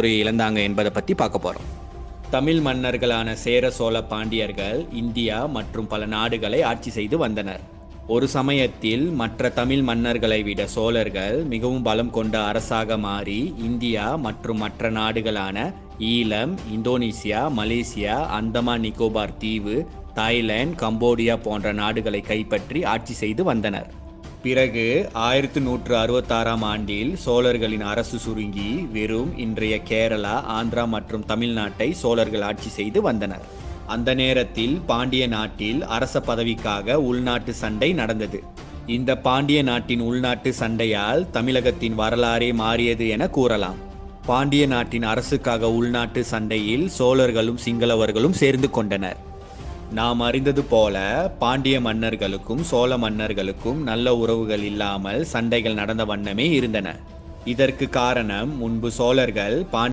தலைமுறையை இழந்தாங்க என்பதை பற்றி பார்க்க போகிறோம். தமிழ் மன்னர்களான சேர சோழ பாண்டியர்கள் இந்தியா மற்றும் பல நாடுகளை ஆட்சி செய்து வந்தனர். ஒரு சமயத்தில் மற்ற தமிழ் மன்னர்களை விட சோழர்கள் மிகவும் பலம் கொண்ட அரசாக மாறி இந்தியா மற்றும் மற்ற நாடுகளான ஈழம், இந்தோனேசியா, மலேசியா, அந்தமான் நிக்கோபார் தீவு, தாய்லாந்து, கம்போடியா போன்ற நாடுகளை கைப்பற்றி ஆட்சி செய்து வந்தனர். பிறகு 1166ஆம் ஆண்டில் சோழர்களின் அரசு சுருங்கி வெறும் இன்றைய கேரளா, ஆந்திரா மற்றும் தமிழ்நாட்டை சோழர்கள் ஆட்சி செய்து வந்தனர். அந்த நேரத்தில் பாண்டிய நாட்டில் அரச பதவிக்காக உள்நாட்டு சண்டை நடந்தது. இந்த பாண்டிய நாட்டின் உள்நாட்டு சண்டையால் தமிழகத்தின் வரலாறே மாறியது என கூறலாம். பாண்டிய நாட்டின் அரசுக்காக உள்நாட்டு சண்டையில் சோழர்களும் சிங்களவர்களும் சேர்ந்து கொண்டனர். நாம் அறிந்தது போல பாண்டிய மன்னர்களுக்கும் சோழ மன்னர்களுக்கும் நல்ல உறவுகள் இல்லாமல் சண்டைகள் நடந்த வண்ணமே இருந்தன. இதற்கு காரணம் முன்பு சோழர்கள்